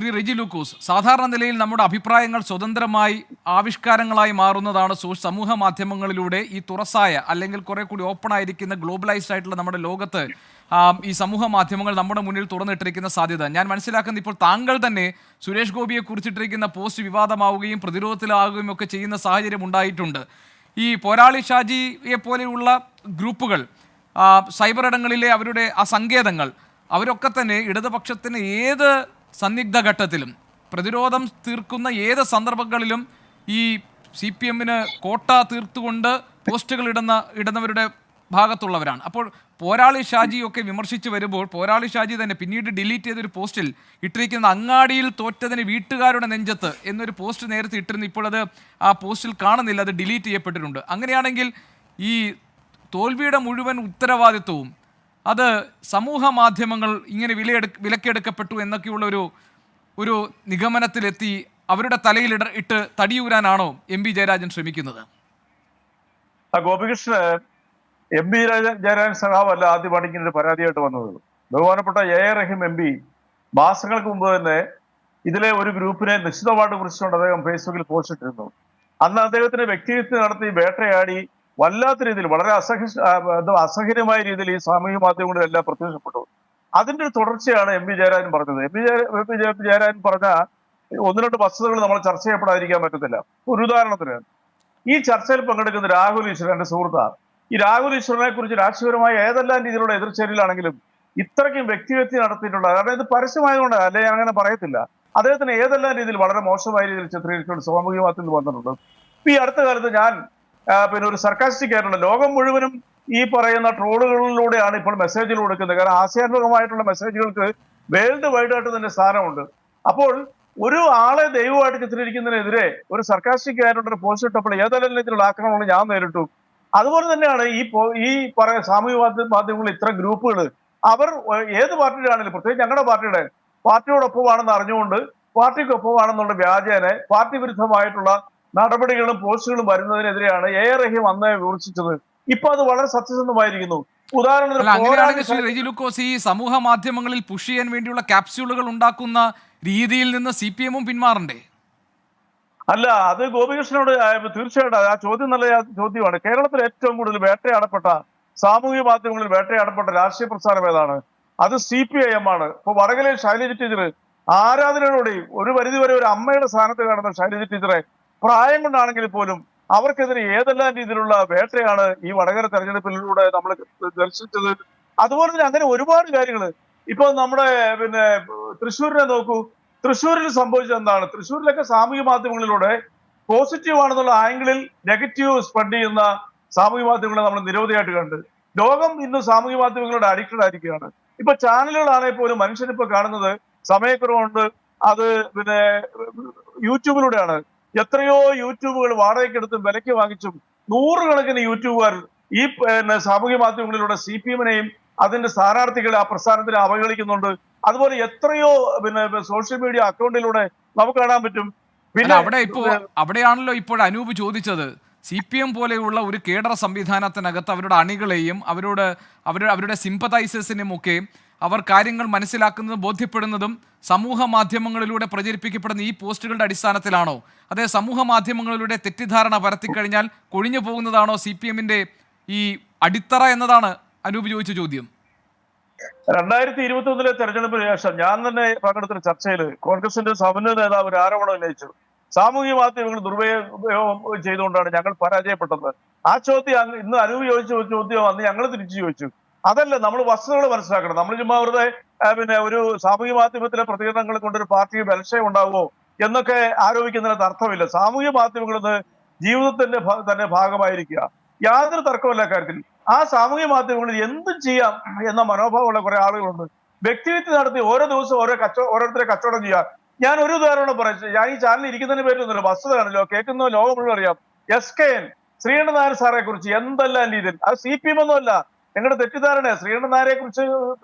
ശ്രീ റെജി ലൂക്കോസ്, സാധാരണ നിലയിൽ നമ്മുടെ അഭിപ്രായങ്ങൾ സ്വതന്ത്രമായി ആവിഷ്കാരങ്ങളായി മാറുന്നതാണ് സമൂഹ മാധ്യമങ്ങളിലൂടെ. ഈ തുറസായ അല്ലെങ്കിൽ കുറെ കൂടി ഓപ്പൺ ആയിരിക്കുന്ന ഗ്ലോബലൈസ്ഡ് ആയിട്ടുള്ള നമ്മുടെ ലോകത്ത് ഈ സമൂഹ മാധ്യമങ്ങൾ നമ്മുടെ മുന്നിൽ തുറന്നിട്ടിരിക്കുന്ന സാധ്യത ഞാൻ മനസ്സിലാക്കുന്നത് ഇപ്പോൾ താങ്കൾ തന്നെ സുരേഷ് ഗോപിയെ കുറിച്ചിട്ടിരിക്കുന്ന പോസ്റ്റ് വിവാദമാവുകയും പ്രതിരോധത്തിലാവുകയും ഒക്കെ ചെയ്യുന്ന സാഹചര്യം ഉണ്ടായിട്ടുണ്ട്. ഈ പോരാളി ഷാജിയെ പോലെയുള്ള ഗ്രൂപ്പുകൾ, സൈബർ ഇടങ്ങളിലെ അവരുടെ ആ സങ്കേതങ്ങൾ, അവരൊക്കെ തന്നെ ഇടതുപക്ഷത്തിന് ഏത് സന്നിഗ്ധ ഘട്ടത്തിലും പ്രതിരോധം തീർക്കുന്ന ഏത് സന്ദർഭങ്ങളിലും ഈ CPM-ന് കോട്ട തീർത്തുകൊണ്ട് പോസ്റ്റുകൾ ഇടുന്നവരുടെ ഭാഗത്തുള്ളവരാണ്. അപ്പോൾ പോരാളി ഷാജിയൊക്കെ വിമർശിച്ച് വരുമ്പോൾ പോരാളി ഷാജി തന്നെ പിന്നീട് ഡിലീറ്റ് ചെയ്തൊരു പോസ്റ്റിൽ ഇട്ടിരിക്കുന്ന അങ്ങാടിയിൽ തോറ്റതിന് വീട്ടുകാരുടെ നെഞ്ചത്ത് എന്നൊരു പോസ്റ്റ് നേരത്തെ ഇട്ടിരുന്നു. ഇപ്പോൾ അത് ആ പോസ്റ്റിൽ കാണുന്നില്ല, അത് ഡിലീറ്റ് ചെയ്യപ്പെട്ടിട്ടുണ്ട്. അങ്ങനെയാണെങ്കിൽ ഈ തോൽവിയുടെ മുഴുവൻ ഉത്തരവാദിത്വവും അത് സമൂഹ മാധ്യമങ്ങൾ ഇങ്ങനെ വിലക്കെടുക്കപ്പെട്ടു എന്നൊക്കെയുള്ള ഒരു നിഗമനത്തിലെത്തി അവരുടെ തലയിൽ ഇട്ട് തടിയൂരാനാണോ MP ജയരാജൻ ശ്രമിക്കുന്നത്? ഗോപികൃഷ്ണൻ MP ജയരാജൻ സഖാവല്ല ആദ്യമാണ് ഇങ്ങനെ ഒരു പരാതിയായിട്ട് വന്നത്. ബഹുമാനപ്പെട്ട AR റഹീം MP മാസങ്ങൾക്ക് മുമ്പ് തന്നെ ഇതിലെ ഒരു ഗ്രൂപ്പിനെ നിശ്ചിതമായിട്ട് കുറിച്ചുകൊണ്ട് അദ്ദേഹം ഫേസ്ബുക്കിൽ പോസ്റ്റ് ഇട്ടിരുന്നു. അന്ന് അദ്ദേഹത്തിന്റെ വ്യക്തിഹത്യ നടത്തി വേട്ടയാടി വല്ലാത്ത രീതിയിൽ വളരെ അസഹ്യമായ രീതിയിൽ ഈ സാമൂഹ്യ മാധ്യമങ്ങളിലെല്ലാം പ്രത്യക്ഷപ്പെട്ടു. അതിന്റെ ഒരു തുടർച്ചയാണ് MP ജയരാജൻ പറഞ്ഞത്. MP ജയരാജൻ പറഞ്ഞ ഒന്ന് രണ്ട് വസ്തുതകൾ നമ്മൾ ചർച്ച ചെയ്യപ്പെടാതിരിക്കാൻ പറ്റത്തില്ല. ഒരു ഉദാഹരണത്തിന്, ഈ ചർച്ചയിൽ പങ്കെടുക്കുന്ന രാഹുൽ ഈശ്വരൻ, എന്റെ സുഹൃത്താണ്. ഈ രാഹുൽ ഈശ്വരനെ കുറിച്ച് രാഷ്ട്രീയപരമായ ഏതെല്ലാം രീതിയിലുള്ള എതിർചേരിയിലാണെങ്കിലും ഇത്രയ്ക്കും വ്യക്തിഹത്യ നടത്തിയിട്ടുള്ള, കാരണം ഇത് പരസ്യമായതുകൊണ്ട് അല്ലെ ഞാൻ അങ്ങനെ പറയത്തില്ല, അദ്ദേഹത്തിന് ഏതെല്ലാം രീതിയിൽ വളരെ മോശമായ രീതിയിൽ ചിത്രീകരിച്ചുകൊണ്ട് സാമൂഹ്യ മാധ്യമത്തിൽ വന്നിട്ടുണ്ട്. ഈ അടുത്ത കാലത്ത് ഞാൻ പിന്നെ ഒരു സർക്കാസ്റ്റിക് ആയിട്ടുള്ള, ലോകം മുഴുവനും ഈ പറയുന്ന ട്രോളുകളിലൂടെയാണ് ഇപ്പോൾ മെസ്സേജുകൾ കൊടുക്കുന്നത്. കാരണം ഹാസ്യാത്മകമായിട്ടുള്ള മെസ്സേജുകൾക്ക് വേൾഡ് വൈഡ് ആയിട്ട് തന്നെ സ്ഥാനമുണ്ട്. അപ്പോൾ ഒരു ആളെ ദൈവമായിട്ട് ചിത്രീകരിക്കുന്നതിനെതിരെ ഒരു സർക്കാസ്റ്റിക് ആയിട്ടുള്ള പോസ്റ്റ് ഇട്ടപ്പോൾ ഏതെല്ലാം രീതിയിലുള്ള ആക്രമണങ്ങൾ ഞാൻ നേരിട്ടു. അതുപോലെ തന്നെയാണ് ഈ സാമൂഹ്യ മാധ്യമങ്ങളിൽ ഇത്തരം ഗ്രൂപ്പുകൾ, അവർ ഏത് പാർട്ടിയുടെ ആണെങ്കിലും, പ്രത്യേകിച്ച് ഞങ്ങളുടെ പാർട്ടിയോടൊപ്പമാണെന്ന് അറിഞ്ഞുകൊണ്ട് പാർട്ടിക്കൊപ്പമാണെന്നുള്ള വ്യാജേന പാർട്ടി വിരുദ്ധമായിട്ടുള്ള നടപടികളും പോസ്റ്റുകളും വരുന്നതിനെതിരെയാണ് AR റഹീം അന്ന് വിമർശിച്ചത്. ഇപ്പൊ അത് വളരെ സത്യസന്ധമായിരിക്കുന്നു. ഉദാഹരണത്തിന് ഈ സമൂഹ മാധ്യമങ്ങളിൽ പുഷ് ചെയ്യാൻ വേണ്ടിയുള്ള ക്യാപ്സ്യൂളുകൾ ഉണ്ടാക്കുന്ന രീതിയിൽ നിന്ന് CPM-ഉം പിന്മാറണ്ടേ? അല്ല, അത് ഗോപികൃഷ്ണനോട് തീർച്ചയായിട്ടും ആ ചോദ്യം നല്ല ചോദ്യമാണ്. കേരളത്തിൽ ഏറ്റവും കൂടുതൽ വേട്ടയാടപ്പെട്ട സാമൂഹ്യ മാധ്യമങ്ങളിൽ വേട്ടയാടപ്പെട്ട രാഷ്ട്രീയ പ്രസ്ഥാനം ഏതാണ്? അത് CPIM ആണ്. ഇപ്പൊ വടകരയിൽ ശൈലജ ടീച്ചർ ആരാധനയോടെയും ഒരു പരിധിവരെ ഒരു അമ്മയുടെ സ്ഥാനത്ത് കാണുന്ന ശൈലജ ടീച്ചറെ പ്രായം കൊണ്ടാണെങ്കിൽ പോലും അവർക്കെതിരെ ഏതെല്ലാം രീതിയിലുള്ള വേട്ടയാണ് ഈ വടകര തെരഞ്ഞെടുപ്പിലൂടെ നമ്മൾ ദർശിച്ചത്. അതുപോലെ തന്നെ അങ്ങനെ ഒരുപാട് കാര്യങ്ങൾ. ഇപ്പൊ നമ്മുടെ പിന്നെ തൃശ്ശൂരിനെ നോക്കൂ. തൃശ്ശൂരിൽ സംഭവിച്ചത് എന്താണ്? തൃശ്ശൂരിലൊക്കെ സാമൂഹ്യ മാധ്യമങ്ങളിലൂടെ പോസിറ്റീവ് ആണെന്നുള്ള ആംഗിളിൽ നെഗറ്റീവ് സ്പ്രെഡ് ചെയ്യുന്ന സാമൂഹ്യ മാധ്യമങ്ങളെ നമ്മൾ നിരവധിയായിട്ട് കണ്ട്. ലോകം ഇന്ന് സാമൂഹ്യ മാധ്യമങ്ങളുടെ അഡിക്റ്റഡ് ആയിരിക്കുകയാണ്. ഇപ്പൊ ചാനലുകളാണെങ്കിൽ പോലും മനുഷ്യനിപ്പോ കാണുന്നത് സമയക്കുറവുണ്ട്, അത് പിന്നെ യൂട്യൂബിലൂടെയാണ്. എത്രയോ യൂട്യൂബുകൾ വാടകയ്ക്കെടുത്തും വിലയ്ക്ക് വാങ്ങിച്ചും നൂറുകണക്കിന് യൂട്യൂബുകാർ ഈ സാമൂഹ്യ മാധ്യമങ്ങളിലൂടെ CPM-നെയും അതിന്റെ സ്ഥാനാർത്ഥികളെ ആ പ്രസ്ഥാനത്തിനെ അവഹേളിക്കുന്നുണ്ട്. അതുപോലെ എത്രയോ പിന്നെ സോഷ്യൽ മീഡിയ അക്കൗണ്ടിലൂടെ നമുക്ക് കാണാൻ പറ്റും. പിന്നെ അവിടെയാണല്ലോ ഇപ്പോൾ അനൂപ് ചോദിച്ചത്, CPM പോലെയുള്ള ഒരു കേഡർ സംവിധാനത്തിനകത്ത് അവരുടെ അണികളെയും അവരുടെ സിമ്പതൈസേഴ്സിനെയും ഒക്കെ അവർ കാര്യങ്ങൾ മനസ്സിലാക്കുന്നതും ബോധ്യപ്പെടുന്നതും സമൂഹ മാധ്യമങ്ങളിലൂടെ പ്രചരിപ്പിക്കപ്പെടുന്ന ഈ പോസ്റ്റുകളുടെ അടിസ്ഥാനത്തിലാണോ? അതേ സമൂഹ മാധ്യമങ്ങളിലൂടെ തെറ്റിദ്ധാരണ പരത്തിക്കഴിഞ്ഞാൽ കൊഴിഞ്ഞു പോകുന്നതാണോ CPM-ന്റെ ഈ അടിത്തറ എന്നതാണ് അനൂപ് ചോദിച്ച ചോദ്യം. 2021 തെരഞ്ഞെടുപ്പിന് ശേഷം ഞാൻ തന്നെ പങ്കെടുത്തൊരു ചർച്ചയിൽ കോൺഗ്രസിന്റെ സമന്വയ നേതാവ് ഒരു ആരോപണം ഉന്നയിച്ചു. സാമൂഹ്യ മാധ്യമങ്ങൾ ദുർവ്യയം ചെയ്തുകൊണ്ടാണ് ഞങ്ങൾ പരാജയപ്പെട്ടത്. ആ ചോദ്യം ഇന്ന് അനൂപ് ചോദിച്ച ചോദ്യം അന്ന് ഞങ്ങൾ തിരിച്ചു ചോദിച്ചു. അതല്ല, നമ്മൾ വസ്തുതകൾ മനസ്സിലാക്കണം. നമ്മൾ ചുമ്മാ വെറുതെ പിന്നെ ഒരു സാമൂഹ്യ മാധ്യമത്തിലെ പ്രതികരണങ്ങൾ കൊണ്ടൊരു പാർട്ടിക്ക് ബലക്ഷയം ഉണ്ടാവുമോ എന്നൊക്കെ ആരോപിക്കുന്നതിനകത്ത് അർത്ഥമില്ല. സാമൂഹ്യ മാധ്യമങ്ങൾ ജീവിതത്തിന്റെ തന്നെ ഭാഗമായിരിക്കുക, യാതൊരു തർക്കമല്ല കാര്യത്തിൽ. ആ സാമൂഹ്യ മാധ്യമങ്ങളിൽ എന്തും ചെയ്യാം എന്ന മനോഭാവമുള്ള കുറെ ആളുകളുണ്ട്. വ്യക്തിഹത്യ നടത്തി ഓരോ ദിവസവും ഓരോരുത്തരെ കച്ചവടം ചെയ്യാം. ഞാൻ ഒരു ഉദാഹരണം പറയാം. ഞാൻ ഈ ചാനലിൽ ഇരിക്കുന്നതിന് പേരൊന്നുമില്ല, വസ്തുതയാണല്ലോ, കേൾക്കുന്ന ലോകം മുഴുവൻ അറിയാം. SKN ശ്രീകണ്ഠൻ നായർ സാറെ കുറിച്ച് എന്തെല്ലാം രീതിയിൽ, അത് CPM ഒന്നുമല്ല, നിങ്ങളുടെ തെറ്റിദ്ധാരണ. ശ്രീകണ്ഠൻ നായരെ കുറിച്ച്,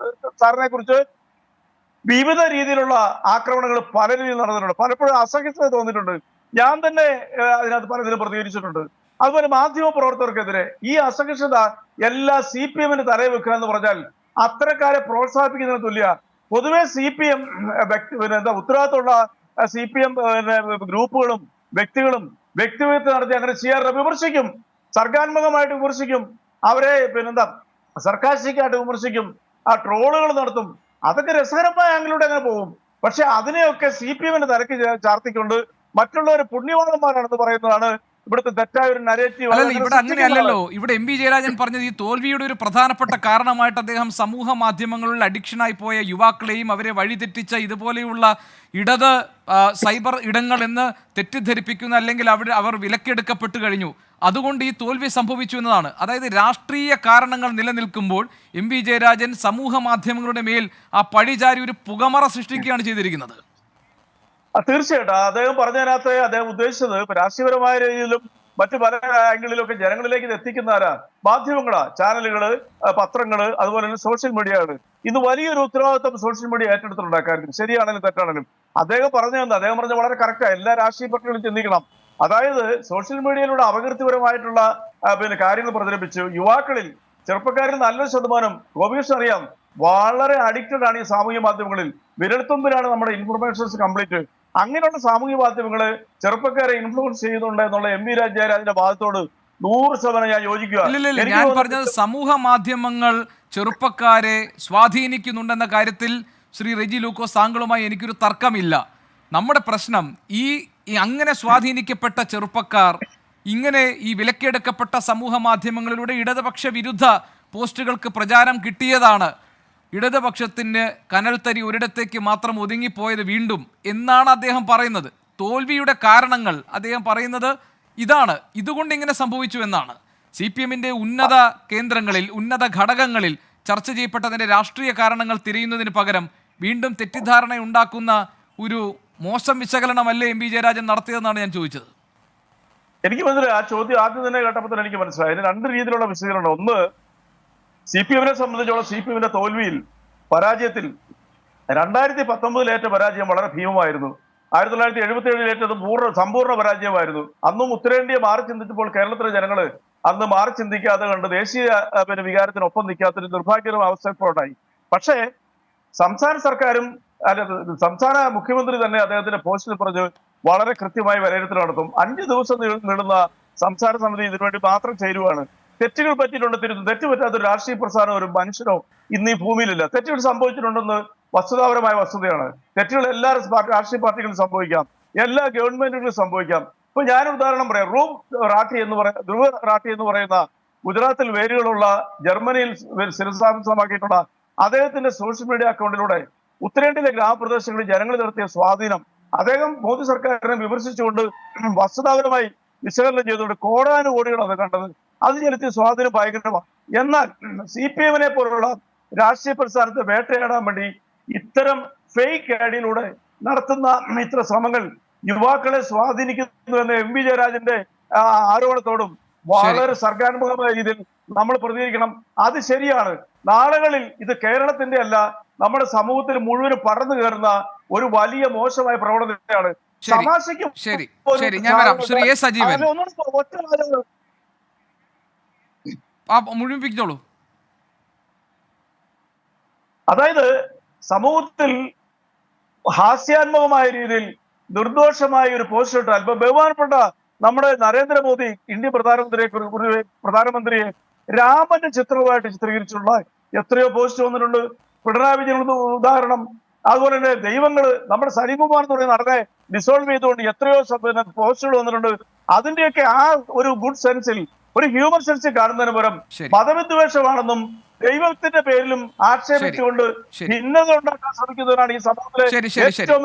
സാറിനെ കുറിച്ച് വിവിധ രീതിയിലുള്ള ആക്രമണങ്ങൾ പല രീതിയിൽ നടന്നിട്ടുണ്ട്. പലപ്പോഴും അസഹിഷ്ണുത തോന്നിയിട്ടുണ്ട്. ഞാൻ തന്നെ അതിനകത്ത് പലതിലും പ്രതികരിച്ചിട്ടുണ്ട്. അതുപോലെ മാധ്യമ പ്രവർത്തകർക്കെതിരെ ഈ അസഹിഷ്ണുത എല്ലാ CPM-ന് തലയിൽ വെക്കുക എന്ന് പറഞ്ഞാൽ അത്തരക്കാരെ പ്രോത്സാഹിപ്പിക്കുന്നതിന് തുല്യ. പൊതുവെ CPM ഉത്തരവാദിത്തമുള്ള CPM ഗ്രൂപ്പുകളും വ്യക്തികളും വ്യക്തിവിരുദ്ധ നടത്തി അങ്ങനെ ചെയ്യാറില്ല. വിമർശിക്കും, സർഗാത്മകമായിട്ട് വിമർശിക്കും, അവരെ സർക്കാസ്റ്റിക്കായിട്ട് വിമർശിക്കും, ആ ട്രോളുകൾ നടത്തും. അതൊക്കെ രസകരമായ ആംഗിലൂടെ അങ്ങനെ പോകും. പക്ഷെ അതിനെയൊക്കെ CPM തലക്ക് ചാർത്തിക്കൊണ്ട് മറ്റുള്ളവർ പുണ്യവാളന്മാരാണെന്ന് പറയുന്നതാണ് ഇവിടുത്തെ തെറ്റായ ഒരു നരേറ്റീവ്. അല്ലല്ല, ഇവിടെ അങ്ങനെയല്ലല്ലോ. ഇവിടെ MP ജയരാജൻ പറഞ്ഞത് ഈ തോൽവിയുടെ ഒരു പ്രധാനപ്പെട്ട കാരണമായിട്ട് അദ്ദേഹം സമൂഹ മാധ്യമങ്ങളിൽ അഡിക്ഷനായി പോയ യുവാക്കളെയും അവരെ വഴിതെറ്റിച്ച ഇതുപോലെയുള്ള ഇടത് സൈബർ ഇടങ്ങൾ എന്ന് തെറ്റിദ്ധരിപ്പിക്കുന്ന, അല്ലെങ്കിൽ അവർ വിലക്കെടുക്കപ്പെട്ടു കഴിഞ്ഞു, അതുകൊണ്ട് ഈ തോൽവി സംഭവിച്ചു എന്നതാണ്. അതായത് രാഷ്ട്രീയ കാരണങ്ങൾ നിലനിൽക്കുമ്പോൾ MP ജയരാജൻ സമൂഹ മാധ്യമങ്ങളുടെ മേൽ ആ പഴിചാരി ഒരു പുകമറ സൃഷ്ടിക്കുകയാണ് ചെയ്തിരിക്കുന്നത്. തീർച്ചയായിട്ടും അദ്ദേഹം പറഞ്ഞതിനകത്ത് അദ്ദേഹം ഉദ്ദേശിച്ചത് രാഷ്ട്രീയപരമായ രീതിയിലും മറ്റു പല ആംഗിളിലൊക്കെ ജനങ്ങളിലേക്ക് ഇത് എത്തിക്കുന്ന ആരാ? മാധ്യമങ്ങളാ, ചാനലുകള്, പത്രങ്ങള്, അതുപോലെ തന്നെ സോഷ്യൽ മീഡിയകള്. ഇന്ന് വലിയൊരു ഉത്തരവാദിത്വം സോഷ്യൽ മീഡിയ ഏറ്റെടുത്തിട്ടുണ്ട് അക്കാര്യത്തിൽ. ശരിയാണെങ്കിലും തെറ്റാണെങ്കിലും അദ്ദേഹം അദ്ദേഹം പറഞ്ഞ വളരെ കറക്റ്റാണ്. എല്ലാ രാഷ്ട്രീയ പാർട്ടികളും ചിന്തിക്കണം. അതായത് സോഷ്യൽ മീഡിയയിലൂടെ അപകീർത്തിപരമായിട്ടുള്ള കാര്യങ്ങൾ പ്രചരിപ്പിച്ചു യുവാക്കളിൽ, ചെറുപ്പക്കാരിൽ നല്ലൊരു ശതമാനം, ഗോപികൃഷ്ണൻ അറിയാം, വളരെ അഡിക്റ്റഡ് ആണ് ഈ സാമൂഹ്യ മാധ്യമങ്ങളിൽ. വിരൽത്തുമ്പിലാണ് നമ്മുടെ ഇൻഫർമേഷൻസ് കംപ്ലീറ്റ്. അങ്ങനെയുള്ള സാമൂഹ്യ മാധ്യമങ്ങള് ചെറുപ്പക്കാരെ ഇൻഫ്ലുവൻസ് ചെയ്യുന്നുണ്ട് എന്നുള്ള MP ജയരാജന്റെ വാദത്തോട് 100% ഞാൻ യോജിക്കുക. ഞാൻ പറഞ്ഞത് സമൂഹ മാധ്യമങ്ങൾ ചെറുപ്പക്കാരെ സ്വാധീനിക്കുന്നുണ്ടെന്ന കാര്യത്തിൽ ശ്രീ റെജി ലൂക്കോസ് താങ്കളുമായി എനിക്കൊരു തർക്കമില്ല. നമ്മുടെ പ്രശ്നം ഈ അങ്ങനെ സ്വാധീനിക്കപ്പെട്ട ചെറുപ്പക്കാർ ഇങ്ങനെ ഈ വിലക്കെടുക്കപ്പെട്ട സമൂഹ മാധ്യമങ്ങളിലൂടെ ഇടതുപക്ഷ വിരുദ്ധ പോസ്റ്റുകൾക്ക് പ്രചാരം കിട്ടിയതാണ്. ഇടതുപക്ഷത്തിന് കനൽത്തരി ഒരിടത്തേക്ക് മാത്രം ഒതുങ്ങിപ്പോയത് വീണ്ടും എന്നാണ് അദ്ദേഹം പറയുന്നത്. തോൽവിയുടെ കാരണങ്ങൾ അദ്ദേഹം പറയുന്നത് ഇതാണ്, ഇതുകൊണ്ട് ഇങ്ങനെ സംഭവിച്ചു എന്നാണ്. CPM-ന്റെ ഉന്നത കേന്ദ്രങ്ങളിൽ, ഉന്നത ഘടകങ്ങളിൽ ചർച്ച ചെയ്യപ്പെട്ടതിൻ്റെ രാഷ്ട്രീയ കാരണങ്ങൾ തിരയുന്നതിന് പകരം വീണ്ടും തെറ്റിദ്ധാരണ ഉണ്ടാക്കുന്ന ഒരു മോശം വിശകലനമല്ലേ MP ജയരാജൻ നടത്തിയതെന്നാണ് ഞാൻ ചോദിച്ചത്. എനിക്ക് മനസ്സിലായി. ആ ചോദ്യം ആദ്യം തന്നെ കേട്ടപ്പോൾ തന്നെ എനിക്ക് മനസ്സിലായി. അതിന് രണ്ട് രീതിയിലുള്ള വിശകലനം. ഒന്ന്, CPM-നെ സംബന്ധിച്ചോളം CPM-ന്റെ തോൽവിയിൽ, പരാജയത്തിൽ 2019 ഏറ്റ പരാജയം വളരെ ഭീമമായിരുന്നു. 1977 ഏറ്റത് സമ്പൂർണ്ണ പരാജയമായിരുന്നു. അന്നും ഉത്തരേന്ത്യ മാറി ചിന്തിച്ചപ്പോൾ കേരളത്തിലെ ജനങ്ങള് അന്ന് മാറി ചിന്തിക്കാതെ കണ്ട് ദേശീയ വികാരത്തിനൊപ്പം നിൽക്കാത്തൊരു നിർഭാഗ്യകരമായ അവസ്ഥ ഇപ്പോൾ ഉണ്ടായി. പക്ഷേ സംസ്ഥാന സർക്കാരും സംസ്ഥാന മുഖ്യമന്ത്രി തന്നെ അദ്ദേഹത്തിന്റെ പോസ്റ്റിൽ പറഞ്ഞ് വളരെ കൃത്യമായി വിലയിരുത്തൽ നടത്തും. 5 ദിവസം നീളുന്ന സംസ്ഥാന സമിതി ഇതിനുവേണ്ടി മാത്രം ചേരുവാണ്. തെറ്റുകൾ പറ്റിയിട്ടുണ്ട്, തിരുത്തും. തെറ്റുപറ്റാത്തൊരു രാഷ്ട്രീയ പ്രസ്ഥാനം, ഒരു മനുഷ്യനോ ഇന്ന് ഈ ഭൂമിയിലില്ല. തെറ്റുകൾ സംഭവിച്ചിട്ടുണ്ടെന്ന് വസ്തുതാപരമായ വസ്തുതയാണ്. തെറ്റുകൾ എല്ലാ രാഷ്ട്രീയ പാർട്ടികളും സംഭവിക്കാം, എല്ലാ ഗവൺമെന്റുകളും സംഭവിക്കാം. ഇപ്പൊ ഞാനൊരു ഉദാഹരണം പറയാം. ധ്രുവ് റാഠി എന്ന് പറയുന്ന ഗുജറാത്തിൽ വേരുകളുള്ള, ജർമ്മനിയിൽ സ്ഥിരതാമസമാക്കിയിട്ടുള്ള അദ്ദേഹത്തിന്റെ സോഷ്യൽ മീഡിയ അക്കൗണ്ടിലൂടെ ഉത്തരേന്ത്യയിലെ ഗ്രാമപ്രദേശങ്ങളിൽ ജനങ്ങൾ നടത്തിയ സ്വാധീനം, അദ്ദേഹം മോദി സർക്കാരിനെ വിമർശിച്ചുകൊണ്ട് വസ്തുതാപരമായി വിശകലനം ചെയ്തുകൊണ്ട് കോടാനുകോടികളാണ് കണ്ടത്. അത് ചെലുത്തിയ സ്വാധീനം ഭയങ്കരമാണ്. എന്നാൽ CPM-നെ പോലുള്ള രാഷ്ട്രീയ പ്രസ്ഥാനത്തെ വേട്ടയാടാൻ വേണ്ടി ഇത്തരം ഫേക്ക് ഐഡിയിലൂടെ നടത്തുന്ന ഇത്ര ശ്രമങ്ങൾ യുവാക്കളെ സ്വാധീനിക്കുന്നു എന്ന MP ജയരാജന്റെ ആരോപണത്തോടും വളരെ സർഗാത്മകമായ രീതിയിൽ നമ്മൾ പ്രതികരിക്കണം. അത് ശരിയാണ്. നാളുകളിൽ ഇത് കേരളത്തിന്റെ അല്ല, നമ്മുടെ സമൂഹത്തിൽ മുഴുവനും പടർന്നു കയറുന്ന ഒരു വലിയ മോശമായ പ്രവണതയാണ്. തമാശയ്ക്കും മുഴുമിപ്പിച്ചോളൂ. അതായത് സമൂഹത്തിൽ ഹാസ്യാത്മകമായ രീതിയിൽ നിർദോഷമായ ഒരു പോസ്റ്റ് ഇട്ടാൽ, ഇപ്പൊ ബഹുമാനപ്പെട്ട നമ്മുടെ നരേന്ദ്രമോദി ഇന്ത്യൻ പ്രധാനമന്ത്രിയെ രാമന്റെ ചിത്രമായിട്ട് ചിത്രീകരിച്ചുള്ള എത്രയോ പോസ്റ്റ് വന്നിട്ടുണ്ട്. പിണറായി വിജയൻ ഉദാഹരണം. അതുപോലെ തന്നെ ദൈവങ്ങള്, നമ്മുടെ സലീംകുമാർ എന്ന് പറയുന്ന നടനെ ഡിസോൾവ് ചെയ്തുകൊണ്ട് എത്രയോ പോസ്റ്റുകൾ വന്നിട്ടുണ്ട്. അതിന്റെയൊക്കെ ആ ഒരു ഗുഡ് സെൻസിൽ, ഒരു ഹ്യൂമർ സെൻസിൽ കാണുന്നതിന് പകരം മതവിദ്വേഷമാണെന്നും ദൈവത്തിന്റെ പേരിലും ആക്ഷേപിച്ചുകൊണ്ട് ഭിന്നത ഉണ്ടാക്കാൻ ശ്രമിക്കുന്നവരാണ് ഈ സമൂഹത്തിലെ ഏറ്റവും